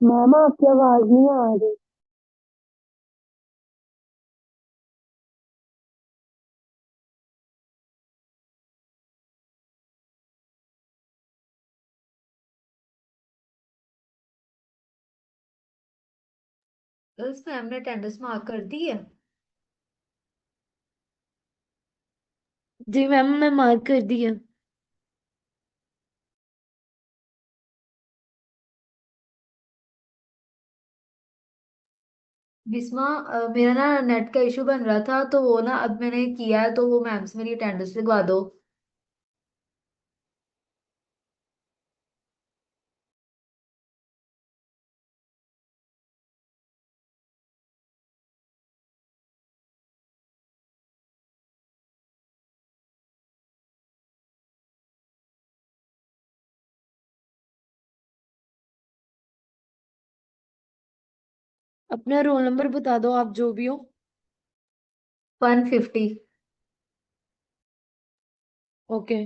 Ma'am आपकी आवाज नहीं आ रही। उस मैम ने अटेंडेंस मार्क कर दी है। जी मैम, मैं मार्क कर दी है। बिस्मा, मेरा ना नेट का इशू बन रहा था, तो वो ना अब मैंने किया है, तो वो मैम से मेरी अटेंडेंस लगवा दो। अपना रोल नंबर बता दो, आप जो भी हो। 150। ओके।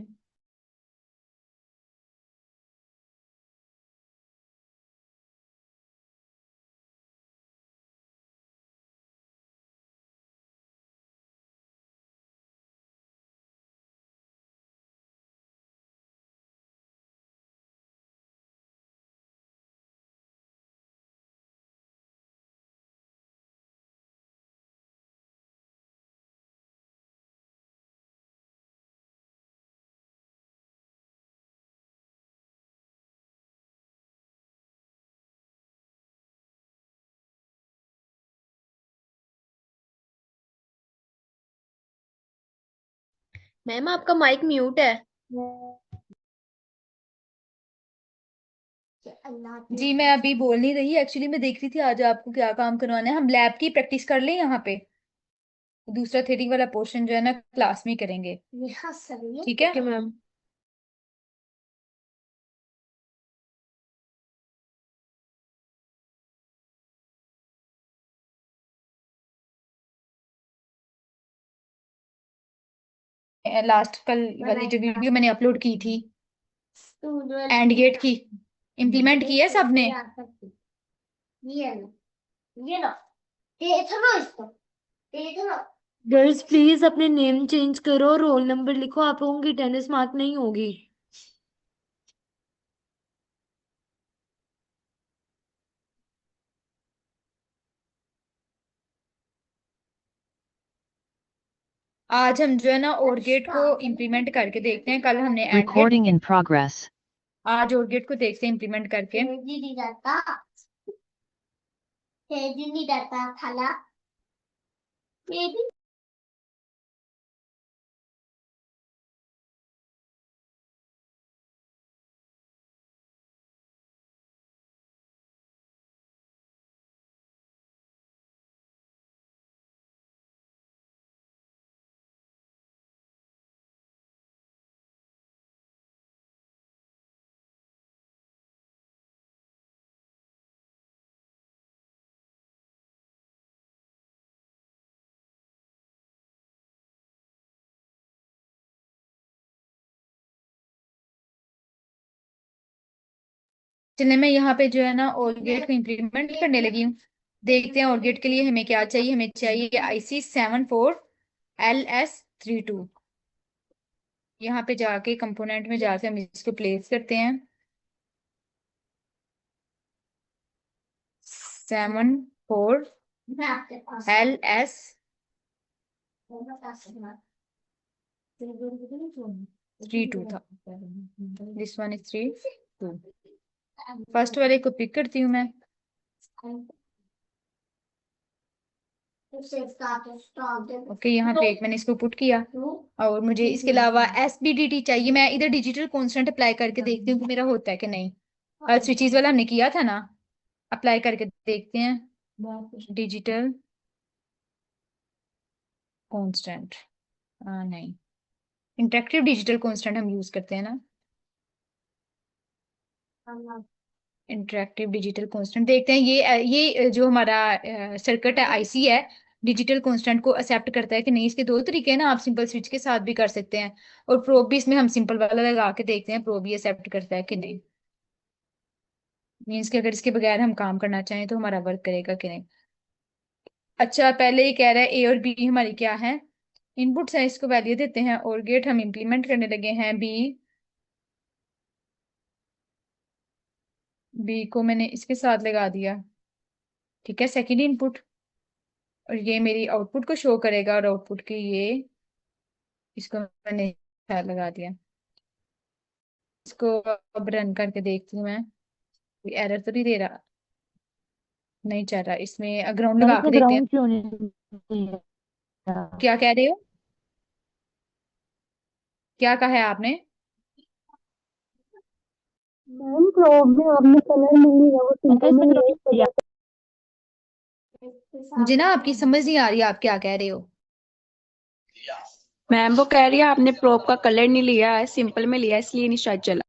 मैम आपका माइक म्यूट है। जी मैं अभी बोल नहीं रही, एक्चुअली मैं देख रही थी आज आपको क्या काम करवाना है। हम लैब की प्रैक्टिस कर लें यहाँ पे। दूसरा थ्योरी वाला पोर्शन जो है ना क्लास में ही करेंगे। ठीक है। Okay ma'am. लास्ट कल वाली जो वीडियो मैंने अपलोड की थी एंड गेट की, इम्प्लीमेंट की है सबने। गर्ल्स प्लीज अपने नेम चेंज करो, रोल नंबर लिखो, आप लोगों की अटेंडेंस मार्क नहीं होगी। आज हम जो है ना और गेट को इम्प्लीमेंट करके देखते हैं। कल हमने and gate, Recording in progress. आज और गेट को देखते हैं इम्प्लीमेंट करके। चलिए मैं यहाँ पे जो है ना और गेट को इम्प्लीमेंट करने लगी हूँ। देखते हैं और गेट के लिए हमें क्या चाहिए। हमें चाहिए IC 74LS32। यहाँ पे जाके कंपोनेंट में जाके हम इसको प्लेस करते हैं। 74LS32 था। This one is 32। फर्स्ट वाले को पिक करती हूँ मैं। ओके, यहाँ पे एक मैंने इसको पुट किया। और मुझे इसके अलावा SBDT चाहिए। मैं इधर डिजिटल कॉन्स्टेंट अप्लाई करके देखती हूँ कि मेरा होता है कि नहीं। स्विचेस वाला हमने किया था ना, अप्लाई करके देखते हैं। डिजिटल कांस्टेंट, नहीं, इंटरेक्टिव डिजिटल कांस्टेंट हम यूज करते हैं ना। इंटरेक्टिव डिजिटल कांस्टेंट देखते हैं। ये जो हमारा सर्किट है, IC है, डिजिटल कांस्टेंट को एक्सेप्ट करता है कि नहीं। इसके दो तरीके हैं ना, आप सिंपल स्विच के साथ भी कर सकते हैं, और प्रोब भी इसमें हम सिंपल वाला लगा के देखते हैं प्रोब भी एक्सेप्ट करता है कि नहीं। मीन्स कि अगर इसके बगैर हम काम करना चाहें तो हमारा वर्क करेगा कि नहीं। अच्छा, पहले ही कह रहा है ए और बी हमारी क्या है, इनपुट्स है, इसको वैल्यू देते हैं और गेट हम इंप्लीमेंट करने लगे हैं। बी, बी को मैंने इसके साथ लगा दिया, ठीक है, सेकेंड इनपुट, और ये मेरी आउटपुट को शो करेगा, और आउटपुट की ये, इसको मैंने साथ लगा दिया। इसको अब रन करके देखती हूँ मैं, कोई एरर तो नहीं दे रहा, नहीं चल रहा। इसमें ग्राउंड मैम लगा के इसमें देखते हैं। ग्राउंड क्यों नहीं है? क्या कह रहे हो, क्या कहा है आपने? मैम प्रोब में आपने कलर नहीं लिया, वो मैंने कहा सिंपल में इसमें लिया ग्राउंड इस नहीं वजह है। से। मुझे ना आपकी समझ नहीं आ रही आप क्या कह रहे हो। मैम वो कह रही है आपने प्रोब का कलर नहीं लिया है, सिंपल में लिया है, इसलिए नहीं शायद चला।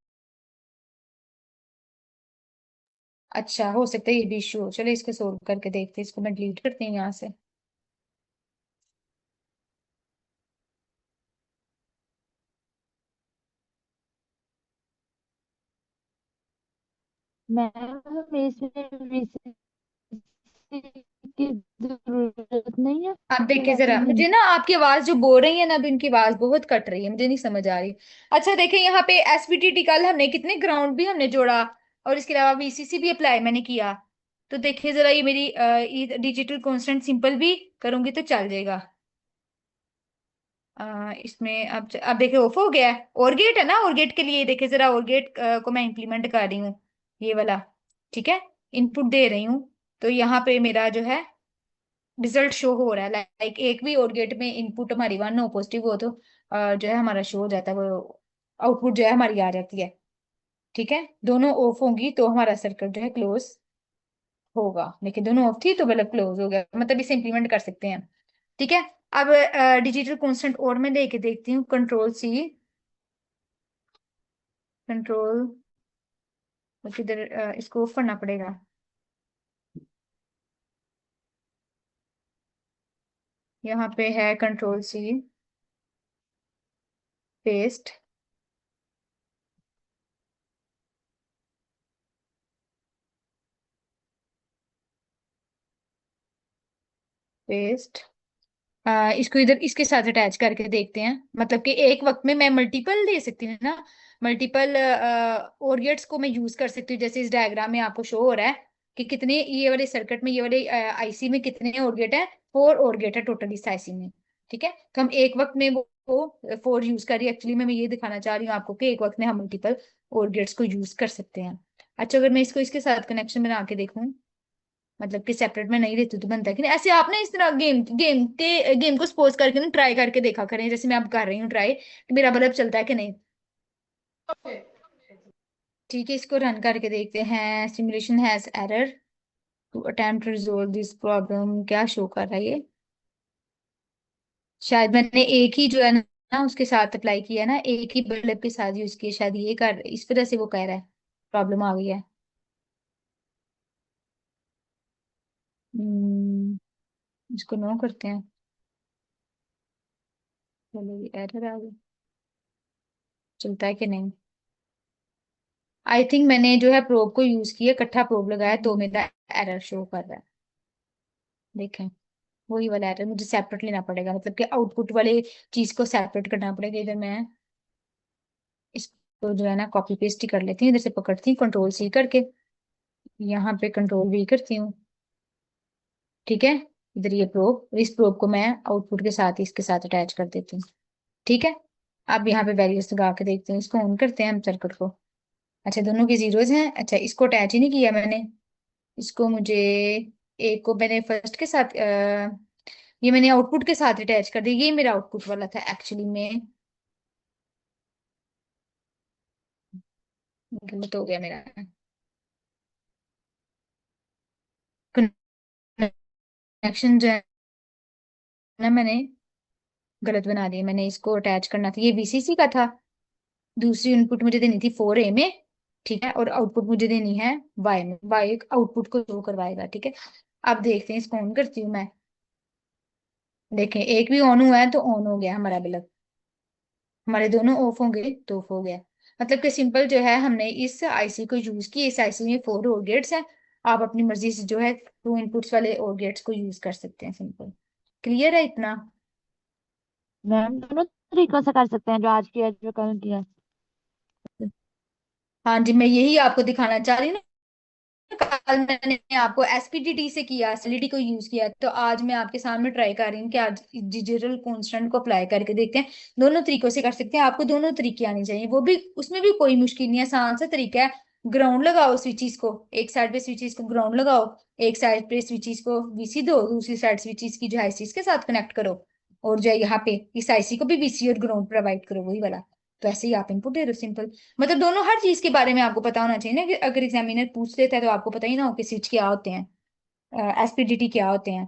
अच्छा, हो सकता है ये भी इशू हो। चलो इसको सोल्व करके देखते हैं, इसको मैं डिलीट करती हूँ यहाँ से। मैम हमें इसमें की जरूरत नहीं है आप देखिए वैसे जरा, नहीं। मुझे ना आपकी आवाज जो बोल रही है ना, अभी उनकी आवाज बहुत कट रही है, मुझे नहीं समझ आ रही। अच्छा देखिए, यहाँ पे एसपीटीटी कल हमने कितने ग्राउंड भी हमने जोड़ा, और इसके अलावा वीसीसी भी अप्लाई मैंने किया। तो देखिए जरा, ये मेरी डिजिटल कांस्टेंट सिंपल भी करूंगी तो चल जाएगा। इसमें अब देखिए ऑफ हो गया है। और गेट है ना, और गेट के लिए देखिए जरा, और गेट को मैं इंप्लीमेंट कर रही हूँ, ये वाला, ठीक है, इनपुट दे रही हूँ। तो यहाँ पे मेरा जो है रिजल्ट शो हो रहा है, लाइक एक भी और गेट में इनपुट हमारी वन हो पॉजिटिव हो तो जो है हमारा शो हो जाता है, वो आउटपुट जो है हमारी आ जाती है। ठीक है, दोनों ऑफ होंगी तो हमारा सर्किट जो है क्लोज होगा, लेकिन दोनों ऑफ थी तो मतलब क्लोज हो गया, मतलब इसे इंप्लीमेंट कर सकते हैं। ठीक है, अब डिजिटल कांस्टेंट और मैं लेके देखती हूँ, कंट्रोल सी, कंट्रोल, किधर इसको ऑफ करना पड़ेगा। यहाँ पे है कंट्रोल सी, पेस्ट, पेस्ट, इसको इधर इसके साथ अटैच करके देखते हैं, मतलब कि एक वक्त में मैं मल्टीपल दे सकती हूँ ना, मल्टीपल ओरिएट्स को मैं यूज कर सकती हूँ। जैसे इस डायग्राम में आपको शो हो रहा है कि कितने ये वाले सर्किट में, ये वाले आईसी में कितने ओरगेट है, 4 ओरगेट है टोटल इस आईसी में। ठीक है, तो हम एक वक्त में वो 4 यूज कर रही है। एक्चुअली मैं ये दिखाना चाह रही हूँ आपको कि एक वक्त में हम मल्टीपल ओरगेट्स को यूज कर सकते हैं। अच्छा, अगर मैं इसको इसके साथ कनेक्शन बना के देखूँ, मतलब कि सेपरेट में नहीं रहती तो बनता है कि नहीं, ऐसे आप ना इस तरह गेम को सपोज करके ना ट्राई करके देखा करें, जैसे मैं अब कर रही हूँ ट्राई कि मेरा बल्ब चलता है कि नहीं। ठीक है, इसको रन करके देखते हैं। Simulation has error to attempt to resolve this problem, क्या शो कर रहा है ये? शायद मैंने एक ही जो है ना उसके साथ अप्लाई किया ना, एक ही बल्ब के साथ यूज किया, शायद ये कर, इस वजह से वो कह रहा है प्रॉब्लम आ गई है। हम्म, इसको नो करते हैं। चलो, ये एरर आ गई, चलता है कि नहीं। आई थिंक मैंने जो है प्रोब को यूज किया, इकट्ठा प्रोब लगाया तो मेरा एरर शो कर रहा है। देखें, वही वाला एरर मुझे सेपरेट लेना पड़ेगा, मतलब कि आउटपुट वाले चीज को सेपरेट करना पड़ेगा। इधर मैं इसको जो है ना कॉपी पेस्ट ही कर लेती हूँ, इधर से पकड़ती हूँ कंट्रोल सी करके, यहाँ पे कंट्रोल वी करती हूँ। ठीक है, इधर ये प्रोब, इस प्रोब को मैं आउटपुट के साथ ही इसके साथ अटैच कर देती हूँ। ठीक है, अब यहाँ पे वैल्यूज लगा के देखते हैं, इसको ऑन करते हैं हम सर्किट को। अच्छा, दोनों की जीरोज हैं। अच्छा, इसको अटैच ही नहीं किया मैंने, इसको मुझे, एक को मैंने फर्स्ट के साथ ये मैंने आउटपुट के साथ अटैच कर दिया, ये मेरा आउटपुट वाला था एक्चुअली में, गलत हो गया मेरा। कनेक्शन जो है ना मैंने गलत बना दिया, मैंने इसको अटैच करना था, ये वीसीसी का था। दूसरी इनपुट मुझे देनी थी 4A में, ठीक है, और आउटपुट मुझे देनी है वाई में, वाई आउटपुट को शो करवाएगा। ठीक है, अब देखते हैं, इसको ऑन करती हूँ मैं। देखें, एक भी ऑन हुआ है तो ऑन हो गया हमारा बल्ब, हमारे दोनों ऑफ होंगे तो ऑफ हो गया। मतलब कि सिंपल जो है हमने इस आईसी को यूज किया, इस आईसी में 4 और गेट्स हैं, आप अपनी मर्जी से जो है 2 इनपुट्स वाले और गेट्स को यूज कर सकते हैं। सिंपल क्लियर है इतना? मैम दोनों तरीकों से कर सकते हैं, जो आज किया जो कल किया। हाँ जी, मैं यही आपको दिखाना चाह रही हूँ ना। कल मैंने आपको एसपीडीटी से किया, एसएलईडी को यूज किया, तो आज मैं आपके सामने ट्राई कर रही हूँ कि आज डिजिटल कांस्टेंट को अप्लाई करके देखते हैं। दोनों तरीकों से कर सकते हैं, आपको दोनों तरीके आने चाहिए, वो भी उसमें भी कोई मुश्किल नहीं है, आसान सा तरीका है। ग्राउंड लगाओ स्विचेस को, एक साइड पे स्विचेस को ग्राउंड लगाओ, एक साइड पे स्विचेस को वीसी दो, दूसरी साइड स्विचेस की जो आईसी के साथ कनेक्ट करो, और जो है यहाँ पे इस आईसी को भी वीसी और ग्राउंड प्रोवाइड करो, वही वाला। तो ऐसे ही आप इनपुट दे दो सिंपल। मतलब दोनों हर चीज के बारे में आपको पता होना चाहिए ना, कि अगर एग्जामिनर पूछ लेता है तो आपको पता ही ना हो कि स्विच क्या होते हैं, एसपीडीटी क्या होते हैं।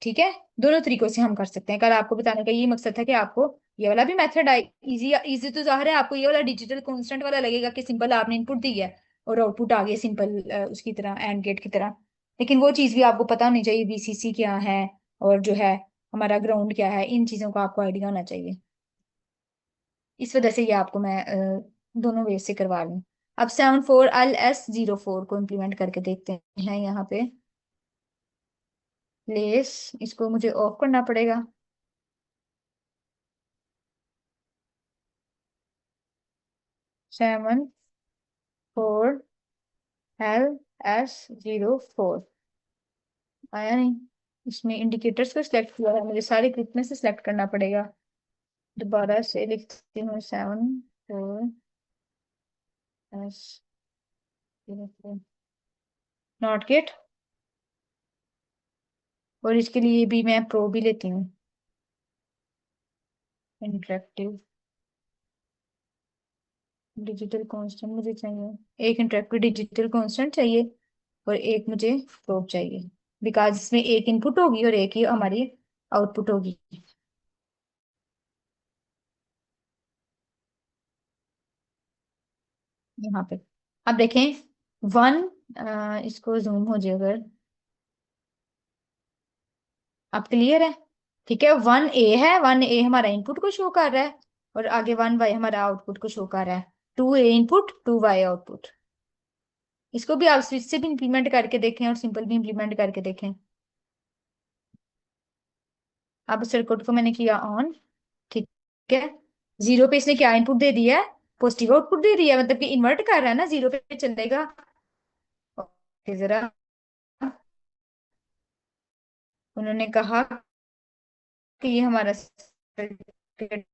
ठीक है, दोनों तरीकों से हम कर सकते हैं। कल आपको बताने का ये मकसद था कि आपको ये वाला भी मेथड आए। इजी इजी तो जाहिर है आपको ये वाला डिजिटल कांस्टेंट वाला लगेगा कि सिंपल आपने इनपुट दी है और आउटपुट आ गया सिंपल उसकी तरह, एंड गेट की तरह। लेकिन वो चीज भी आपको पता होनी चाहिए, वीसीसी क्या है और जो है हमारा ग्राउंड क्या है, इन चीजों का आपको आइडिया होना चाहिए। इस वजह से ये आपको मैं दोनों वे से करवा लूँ। अब 74LS04 को इम्प्लीमेंट करके देखते हैं। यहाँ पे प्लेस, इसको मुझे ऑफ करना पड़ेगा। सेवन फोर LS04 आया नहीं, इसमें इंडिकेटर्स को सिलेक्ट किया है, मुझे सारे ग्रुप में से सिलेक्ट करना पड़ेगा। दोबारा से लिखती हूँ 74S04 नॉट गेट, और इसके लिए भी मैं प्रो भी लेती हूँ, इंटरेक्टिव डिजिटल कांस्टेंट मुझे चाहिए, एक इंटरेक्टिव डिजिटल कांस्टेंट चाहिए और एक मुझे प्रोब चाहिए, बिकॉज इसमें एक इनपुट होगी और एक ही हमारी आउटपुट होगी। यहाँ पे अब देखें वन, इसको जूम हो जाए अगर, अब क्लियर है? ठीक है, 1A है, 1A हमारा इनपुट को शो कर रहा है और आगे 1Y हमारा आउटपुट को शो कर रहा है। 2A input 2Y output. इसको भी आप स्विच से भी इंप्लीमेंट करके देखें और सिंपल भी इंप्लीमेंट करके देखें। अब सर्किट को मैंने किया ऑन, ठीक है, 0 पे इसने क्या इनपुट दे दिया है, पॉजिटिव आउटपुट दे दिया है, मतलब कि इन्वर्ट कर रहा है ना, 0 पे चलेगा। ओके, जरा उन्होंने कहा कि ये हमारा सर्किट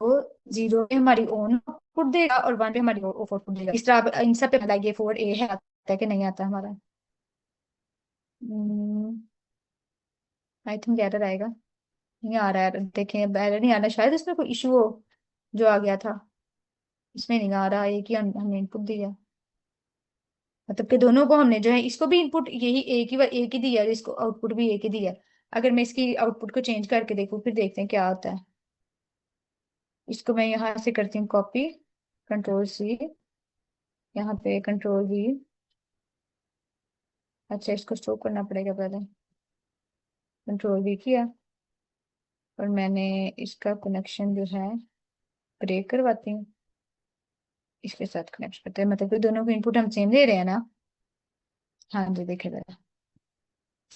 को 0 पे हमारी ऑन आउटपुट देगा और 1 पे हमारी ऑफ आउटपुट देगा। इस तरह इन सब पे मतलब ये 4A है, आता है कि नहीं आता हमारा? आई थिंक एरर आएगा, नहीं आ रहा है, देखें एरर नहीं आ रहा, शायद इसमें कोई इशू हो जो आ गया था, इसमें नहीं आ रहा, एक ही हमने इनपुट दिया, मतलब कि दोनों को हमने जो है, इसको भी इनपुट यही एक ही दिया है, इसको आउटपुट भी एक ही दिया है। अगर मैं इसकी आउटपुट को चेंज करके देखूँ फिर देखते हैं क्या होता है। इसको मैं यहाँ से करती हूँ कॉपी, कंट्रोल-C, यहाँ पे कंट्रोल-V। अच्छा, इसको स्टॉप करना पड़ेगा पहले, कंट्रोल-V किया और मैंने इसका कनेक्शन जो है ब्रेक करवाती हूँ, इसके साथ कनेक्ट करते हैं, मतलब कि दोनों को इनपुट हम सेम दे रहे हैं ना। हाँ जी, देखे जरा,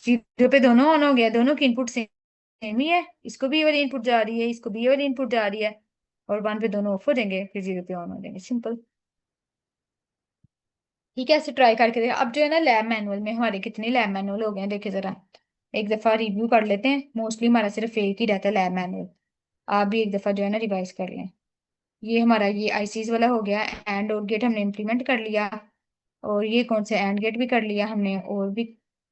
0 पे दोनों ऑन हो गया, दोनों की इनपुट सेम ही है, इसको भी ये वाली इनपुट जा रही है, इसको भी ये वाली इनपुट जा रही है, और 1 पे दोनों ऑफ हो जाएंगे, फिर 0 पे ऑन हो जाएंगे, सिंपल। ठीक है, ऐसे ट्राई करके देखा। अब जो है ना, लैब मैनुअल में हमारे कितने लैब मैनुअल हो गए हैं, देखे जरा, एक दफा रिव्यू कर लेते हैं। मोस्टली हमारा सिर्फ एक ही रहता है लैब मैनुअल, आप भी एक दफा जो है ना रिवाइज कर लें। ये हमारा ये आईसीज वाला हो गया, एंड और गेट हमने इम्प्लीमेंट कर लिया, और ये कौन सा एंड गेट भी कर लिया हमने, और भी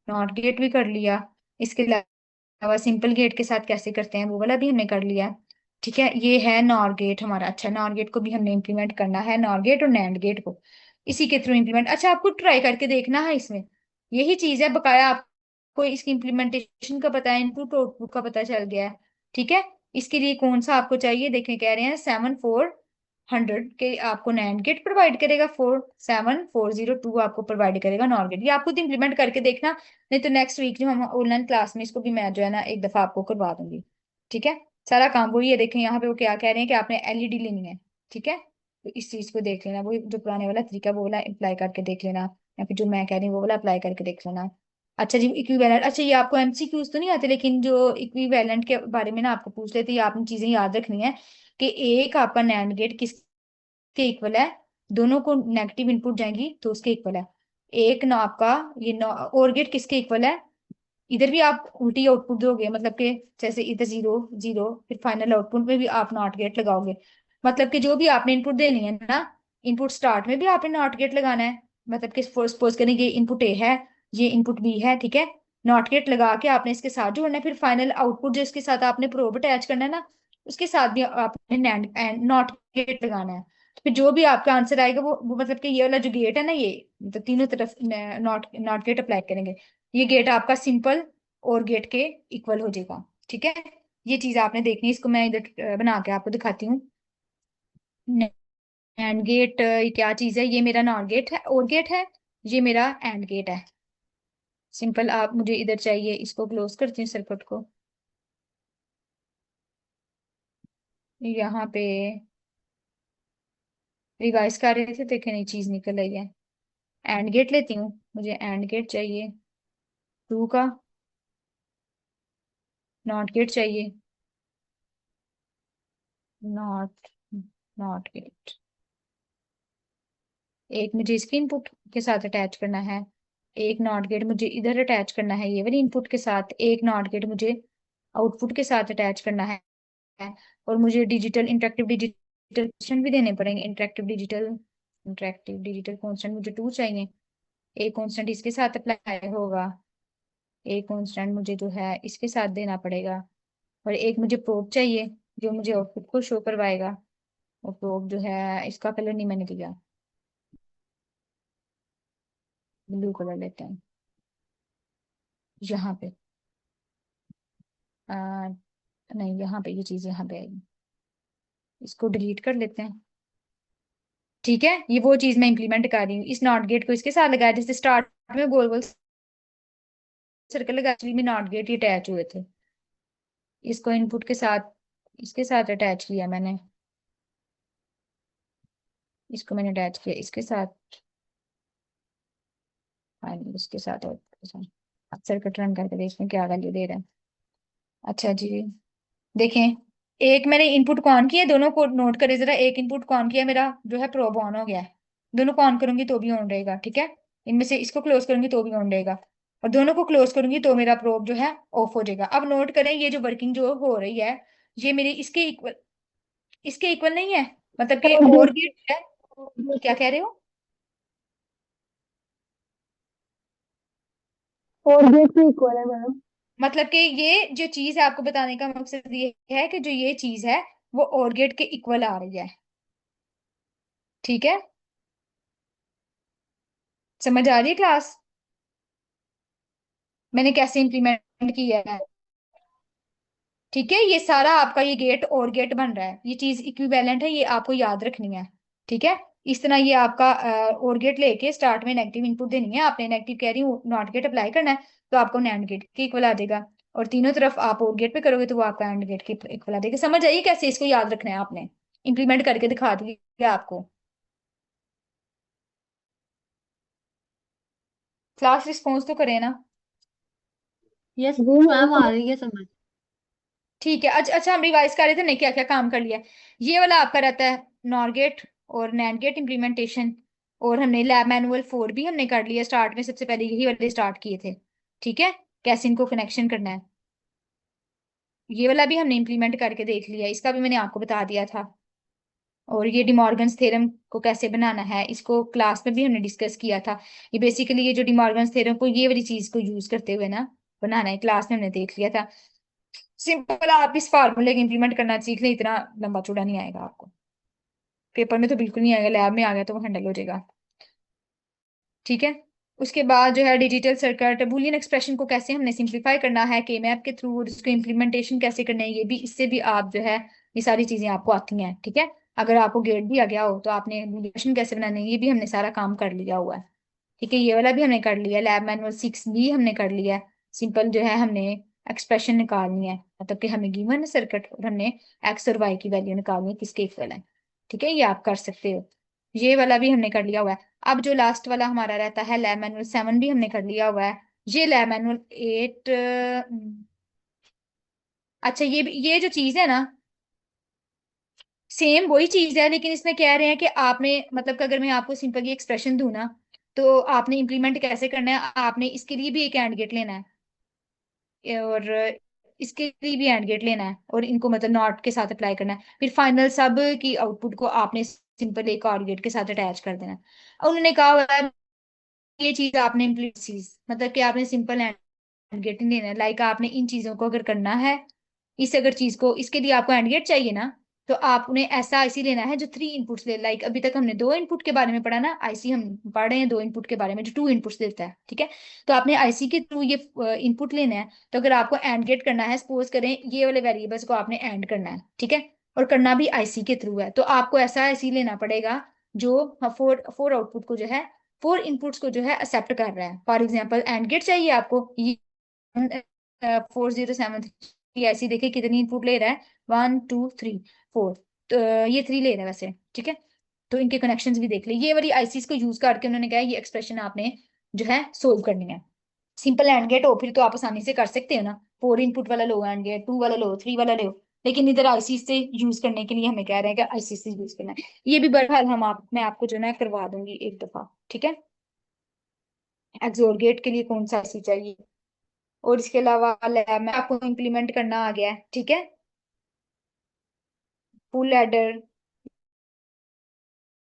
नॉट गेट भी कर लिया। इसके अलावा सिंपल गेट के साथ कैसे करते हैं वो वाला भी हमने कर लिया। ठीक है, ये है नॉर गेट हमारा। अच्छा, नॉर गेट को भी हमने इम्प्लीमेंट करना है, नॉर गेट और नैंड गेट को इसी के थ्रू इम्प्लीमेंट। अच्छा, आपको ट्राई करके देखना है, इसमें यही चीज है बकाया, आपको इसकी इम्प्लीमेंटेशन का पता है, इनपुट आउटपुट का पता चल गया है। ठीक है, इसके लिए कौन सा आपको चाहिए, देखें कह रहे हैं 74 100 के आपको नैंड गेट प्रोवाइड करेगा, 47402 आपको प्रोवाइड करेगा नॉर गेट। ये आप खुद इंप्लीमेंट करके देखना, नहीं तो नेक्स्ट वीक जो हम ऑनलाइन क्लास में इसको भी मैं जो है ना एक दफा आपको करवा दूंगी। ठीक है, सारा काम वही है। देखें यहाँ पे वो क्या कह रहे हैं कि आपने एलईडी लेनी है। ठीक है, तो इस चीज को देख लेना, वो जो पुराने वाला तरीका वो वाला अप्लाई करके देख लेना, या फिर जो मैं कह रही हूँ वो वाला अप्लाई करके देख लेना। अच्छा जी, इक्विवेलेंट, अच्छा ये आपको एमसीक्यूज तो नहीं आते, लेकिन जो इक्विवेलेंट के बारे में ना आपको पूछ लेते, ये आपने चीजें याद रखनी है कि एक आपका नैंड गेट किसके इक्वल है, दोनों को नेगेटिव इनपुट जाएंगी तो उसके इक्वल है। एक ना आपका ये और गेट किसके इक्वल है, इधर भी आप उल्टी आउटपुट दोगे, मतलब कि जैसे इधर 0 0, फिर फाइनल आउटपुट में भी आप नॉट गेट लगाओगे। मतलब कि जो भी आपने इनपुट देनी है ना, इनपुट स्टार्ट में भी आपने नॉट गेट लगाना है। मतलब कि सपोज करें ये इनपुट ए है, ये इनपुट बी है, ठीक है, नॉट गेट लगा के आपने इसके साथ जोड़ना है। फिर फाइनल आउटपुट जो इसके साथ आपने प्रोब अटैच करना है ना, उसके साथ भी आपने नैंड नॉट गेट लगाना है। तो फिर जो भी आपका आंसर आएगा वो मतलब कि ये वाला जो गेट है ना, ये तो तीनों तरफ नॉट नॉट गेट अप्लाई करेंगे, ये गेट आपका सिंपल और गेट के इक्वल हो जाएगा। ठीक है, ये चीज आपने देखनी है। इसको मैं इधर बना के आपको दिखाती हूँ। एंड गेट ये क्या चीज है, ये मेरा नॉट गेट है, और गेट है, ये मेरा एंड गेट है। सिंपल, आप मुझे इधर चाहिए, इसको क्लोज करती हूँ सर्किट को। यहाँ पे रिवाइज कर रहे थे, देखे नई चीज निकल आई है। एंड गेट लेती हूँ, मुझे एंड गेट चाहिए 2 का, नॉट गेट चाहिए, नॉट नॉट गेट। एक मुझे इसके इनपुट के साथ अटैच करना है, एक नॉट गेट मुझे इधर अटैच करना है ये वाली इनपुट के साथ, एक नॉट गेट मुझे आउटपुट के साथ अटैच करना है। और मुझे डिजिटल इंटरेक्टिव डिजिटल कॉन्स्टेंट भी देने पड़ेंगे। इंटरेक्टिव डिजिटल कॉन्स्टेंट मुझे 2 चाहिए। एक कॉन्स्टेंट इसके साथ अप्लाई होगा, एक कॉन्स्टेंट मुझे जो है इसके साथ देना पड़ेगा, और एक मुझे प्रोब चाहिए जो मुझे आउटपुट को शो करवाएगा। और प्रोब जो है इसका कलर नहीं मैंने लिया, ब्लू कलर लेते हैं। यहाँ पे नहीं, यहाँ पे ये चीज यहाँ पे आएगी, इसको डिलीट कर लेते हैं। ठीक है, ये वो चीज मैं इंप्लीमेंट कर रही हूँ। इस नॉट गेट को इसके साथ लगाया, जैसे स्टार्ट में गोल गोल सर्कल लगा, एक्चुअली में नॉट गेट ही अटैच हुए थे। इसको इनपुट के साथ इसके साथ अटैच किया मैंने, इसको मैंने अटैच किया इसके साथ, फाइनली उसके साथ और सर्किट रन करके देखते हैं क्या वैल्यू दे रहा है। अच्छा जी, देखें, एक मैंने इनपुट को ऑन किया, दोनों को नोट करें जरा। एक इनपुट को ऑन किया, मेरा जो है प्रोब ऑन हो गया है, दोनों को ऑन करूंगी तो भी ऑन रहेगा। ठीक है, इनमें से इसको क्लोज करूंगी तो भी ऑन रहेगा, और दोनों को क्लोज करूंगी तो मेरा प्रोब जो है ऑफ हो जाएगा। अब नोट करें, ये जो वर्किंग जो हो रही है, ये मेरी इसके इक्वल नहीं है, मतलब कि और गेट है। क्या कह रहे हो? और गेट भी इक्वल है मैडम। मतलब कि ये जो चीज है, आपको बताने का मकसद ये है कि जो ये चीज है वो और गेट के इक्वल आ रही है। ठीक है, समझ आ रही है क्लास, मैंने कैसे इंप्लीमेंट किया है? ठीक है, ये सारा आपका ये गेट और गेट बन रहा है, ये चीज इक्विवेलेंट है, ये आपको याद रखनी है। ठीक है, इस तरह ये आपका और गेट लेके स्टार्ट में नेगेटिव इनपुट देनी है आपने, नेगेटिव कह रही हूँ, नॉट गेट अप्लाई करना है तो आपको नैंड गेट के इक्वल आ जाएगा, और तीनों तरफ आप और गेट पे करोगे तो वो आपका एंड गेट के इक्वल आ जाएगा। समझ आइए कैसे इसको याद रखना है, आपने इंप्लीमेंट करके दिखा दिया आपको। क्लास रिस्पॉन्स तो करें ना? यस जी मैम, मैम आ रही है समझ। ठीक है, अच्छा अच्छा, हम रिवाइज कर रहे थे नहीं, क्या क्या काम कर लिया। ये वाला आपका रहता है नॉर गेट और नैंड गेट इम्प्लीमेंटेशन, और हमने लैब मैनुअल 4 भी हमने कर लिया, स्टार्ट में सबसे पहले यही वाले स्टार्ट किए थे। ठीक है, कैसे इनको कनेक्शन करना है, ये वाला भी हमने इम्प्लीमेंट करके देख लिया, इसका भी मैंने आपको बता दिया था। और ये डिमॉर्गन्स थ्योरम को कैसे बनाना है, इसको क्लास में भी हमने डिस्कस किया था। ये बेसिकली ये जो डिमॉर्गन्स थ्योरम को ये वाली चीज को यूज करते हुए ना बनाना है, क्लास में हमने देख लिया था। सिंपल, आप इस फार्मूले को इंप्लीमेंट करना सीख लें, इतना लंबा चौड़ा नहीं आएगा आपको, पेपर में तो बिल्कुल नहीं आएगा, लैब में आ गया तो वो हैंडल हो जाएगा। ठीक है, उसके बाद जो है डिजिटल सर्किट बूलियन एक्सप्रेशन को कैसे हमने सिंप्लीफाई करना है के मैप के थ्रू, और उसको इम्प्लीमेंटेशन कैसे करना है, ये भी इससे भी आप जो है ये सारी चीजें आपको आती हैं। ठीक है, अगर आपको गेट दिया गया हो तो आपने इक्वेशन कैसे बनानी है ये भी हमने सारा काम कर लिया हुआ है। ठीक है, ये वाला भी हमने कर लिया, लैब मैनुअल 6 भी हमने कर लिया है। सिंपल जो है हमने एक्सप्रेशन निकालनी है, मतलब कि हमें गिवन है सर्किट और हमने एक्स और वाई की वैल्यू निकालनी है किसके इक्वल है। ठीक है, ये आप कर सकते हो। ये वाला भी हमने कर लिया हुआ है। अब जो लास्ट वाला हमारा रहता है लैब मैनुअल 7 भी हमने कर लिया हुआ है। ये लैब मैनुअल 8 अच्छा ये जो चीज है ना सेम वही चीज है, लेकिन इसमें कह रहे हैं कि आपने मतलब कि अगर मैं आपको सिंपल ये एक्सप्रेशन दूं ना तो आपने इम्प्लीमेंट कैसे करना है, आपने इसके लिए भी एक एंड गेट लेना है और इसके लिए भी एंड गेट लेना है और इनको मतलब नॉट के साथ अप्लाई करना है, फिर फाइनल सब की आउटपुट को आपने सिंपल एक और गेट के साथ अटैच कर देना है। और उन्होंने कहा हुआ है ये चीज आपने चीज मतलब कि आपने सिंपल एंड गेट नहीं लेना है, लाइक आपने इन चीजों को अगर करना है इस अगर चीज को इसके लिए आपको एंड गेट चाहिए ना तो आपने ऐसा आईसी लेना है जो 3 इनपुट्स ले, लाइक अभी तक हमने 2 इनपुट के बारे में पढ़ा ना, आईसी हम पढ़ रहे हैं 2 इनपुट के बारे में जो 2 इनपुट्स देता है। ठीक है, तो आपने आईसी के थ्रू ये इनपुट लेना है। तो अगर आपको एंड गेट करना है, सपोज करें ये वाले वेरिएबल्स को आपने एंड करना है, ठीक है, और करना भी आईसी के थ्रू है, तो आपको ऐसा आईसी लेना पड़ेगा जो 4 आउटपुट को जो है 4 इनपुट्स को जो है एक्सेप्ट कर रहा है। फॉर एग्जाम्पल एंड गेट चाहिए आपको, ये 4073 ऐसी देखे कितनी इनपुट ले रहा है, 1 2 3 4, तो ये 3 ले रहा है वैसे। ठीक है, तो इनके कनेक्शंस भी देख ले, ये वाली आईसीस को यूज करके उन्होंने कहा ये एक्सप्रेशन आपने जो है सोल्व करनी है। सिंपल एंड गेट हो फिर तो आप आसानी से कर सकते हो ना, 4 इनपुट वाला लो एंड गेट, 2 वाला लो, 3 वाला लो, लेकिन इधर आईसी से यूज करने के लिए हमें कह रहे हैं कि आईसी से यूज करना है। ये भी बहरहाल मैं आपको जो है करवा दूंगी एक दफा। ठीक है, एक्सोर गेट के लिए कौन सा आईसी चाहिए, और इसके अलावा लैब में आपको इम्प्लीमेंट करना आ गया है। ठीक है, फुल एडर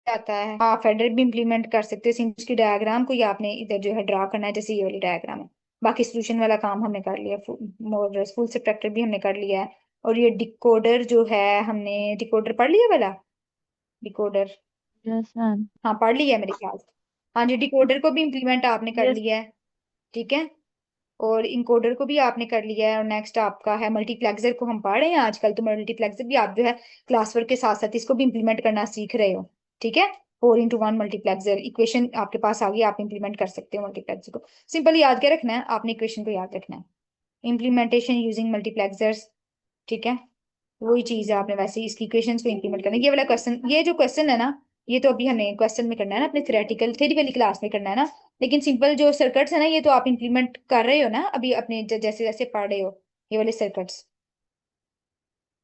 आता है, हाफ एडर भी इम्प्लीमेंट कर सकते हैं। सिंपल की डायग्राम को या आपने इधर जो है ड्रा करना है जैसे ये वाली डायग्राम है। बाकी सोल्यूशन वाला काम हमने कर लिया, फुल सब्ट्रैक्टर भी हमने कर लिया है। और ये डिकोडर जो है हमने डिकोडर पढ़ लिया वाला, डिकोडर यस मैम। हाँ पढ़ लिया है मेरे ख्याल से। हाँ जी, डिकोडर को भी इम्प्लीमेंट आपने कर यस। लिया है। ठीक है, और इनकोडर को भी आपने कर लिया है। और नेक्स्ट आपका है मल्टीप्लेक्सर को हम पढ़ रहे हैं आजकल, तो मल्टीप्लेक्सर भी आप जो है क्लास वर्क के साथ साथ इसको भी इम्प्लीमेंट करना सीख रहे हो। ठीक है, 4x1 मल्टीप्लेक्सर इक्वेशन आपके पास आ गई, आप इम्प्लीमेंट कर सकते हो मल्टीप्लेक्सर को। सिंपल याद क्या रखना है आपने, इक्वेशन को याद रखना है, इम्प्लीमेंटेशन यूजिंग मल्टीप्लेक्सर्स। ठीक है, वही चीज है, आपने वैसे ही इसकी इक्वेशंस को इम्प्लीमेंट करना है। ये वाला क्वेश्चन, ये जो क्वेश्चन है ना ये तो अभी हमें क्वेश्चन में करना है ना, अपने थ्योरेटिकल वाली क्लास में करना है ना, लेकिन सिंपल जो सर्किट्स है ना ये तो आप इम्प्लीमेंट कर रहे हो ना अभी अपने जैसे जैसे पढ़ रहे हो ये वाले सर्किट्स।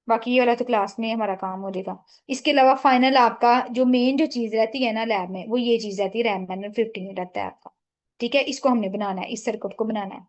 बाकी ये वाला तो क्लास में हमारा काम हो जाएगा। इसके अलावा फाइनल आपका जो मेन जो चीज रहती है ना लैब में, वो ये चीज रहती है, रैम मैनुअल 15 रहता है आपका। ठीक है, इसको हमने बनाना है, इस सर्किट को बनाना है,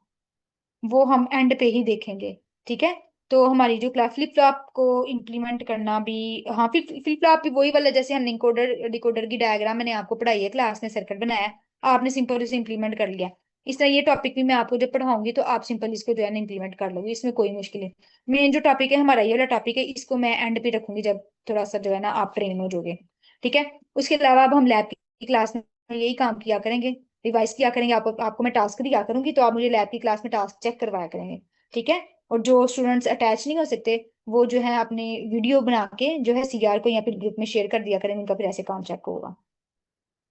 वो हम एंड पे ही देखेंगे। ठीक है, तो हमारी जो क्लास फ्लिप फ्लॉप को इम्प्लीमेंट करना भी, हाँ फ्लिप फ्लिप फ्लॉप भी वही वाला जैसे हमने इंकोडर डिकोडर की डायग्राम मैंने आपको पढ़ाई है क्लास में, सर्किट बनाया है, आपने सिंपल उसे इम्प्लीमेंट कर लिया। इस तरह ये टॉपिक भी मैं आपको जब पढ़ाऊंगी तो आप सिंपल इसको जो है ना इम्प्लीमेंट कर लोगे, इसमें कोई मुश्किल नहीं। मेन जो टॉपिक है हमारा ये वाला टॉपिक है, इसको मैं एंड पे रखूंगी जब थोड़ा सा जो है ना आप ट्रेन हो जाओगे। ठीक है, उसके अलावा अब हम लैब की क्लास में यही काम किया करेंगे, रिवाइज किया करेंगे। आपको मैं टास्क दिया करूंगी तो आप मुझे लैब की क्लास में टास्क चेक करवाया करेंगे। ठीक है, और जो स्टूडेंट्स अटैच नहीं हो सकते वो जो है अपने वीडियो बना के जो है सीआर को या फिर ग्रुप में शेयर कर दिया करेंगे, उनका फिर ऐसे काम चेक होगा।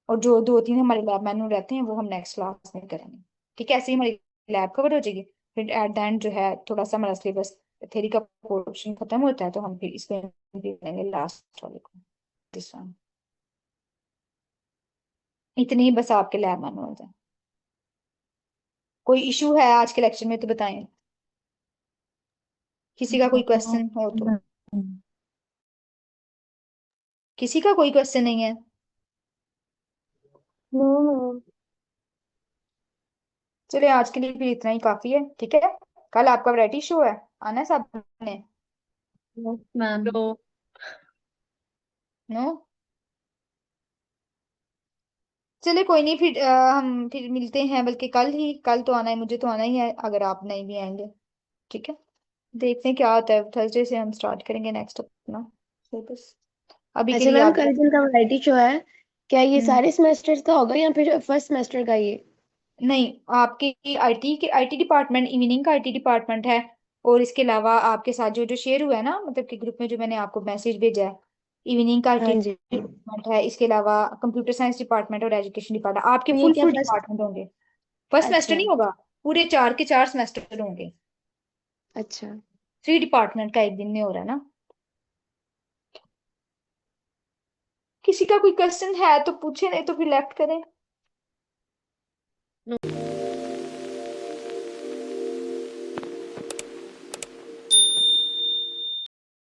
और जो 2 3 हमारे लैब मैनुअल रहते हैं वो हम नेक्स्ट क्लास में करेंगे। ठीक है, ऐसे ही हमारी लैब कवर हो जाएगी। फिर एट द एंड जो है थोड़ा सा हमारा सिलेबस थ्योरी का पोर्शन खत्म होता है तो हम फिर इसको करेंगे लास्ट वाले को, दिस वन। इतनी ही बस आपके लैब मैनुअल है। कोई इशू है आज के लेक्चर में तो बताएं, किसी का कोई क्वेश्चन हो तो। किसी का कोई क्वेश्चन नहीं है? No ma'am. चलिए आज के लिए फिर इतना ही काफी है। ठीक है, कल आपका वैरायटी शो है, आना है सब ने? मैम नो, चलिए कोई नहीं, फिर हम फिर मिलते हैं, बल्कि कल तो आना है, मुझे तो आना ही है अगर आप नहीं भी आएंगे। ठीक है, देखते हैं क्या होता है, थर्सडे से हम स्टार्ट करेंगे नेक्स्ट अपना सिलेबस। अभी के अच्छा लिए मैम, आप कल जिनका वैरायटी शो है क्या ये हम्म, सारे सेमेस्टर का होगा या फिर फर्स्ट सेमेस्टर का ये? नहीं, आपके आईटी डिपार्टमेंट, इवनिंग का आईटी डिपार्टमेंट है। और इसके अलावा आपके साथ जो जो शेयर हुआ है ना, मतलब कि ग्रुप में जो मैंने आपको मैसेज भेजा है इवनिंग का हाँ जी। डिपार्टमेंट है, इसके अलावा कंप्यूटर साइंस डिपार्टमेंट और एजुकेशन डिपार्टमेंट, आपके ये फुल क्या फुल फर्स्ट? डिपार्टमेंट होंगे। फर्स्ट सेमेस्टर अच्छा। नहीं होगा, पूरे 4 के 4 सेमेस्टर होंगे। अच्छा। 3 डिपार्टमेंट का एक दिन में हो रहा है ना। किसी का कोई क्वेश्चन है तो पूछे, नहीं तो फिर लेफ्ट करें।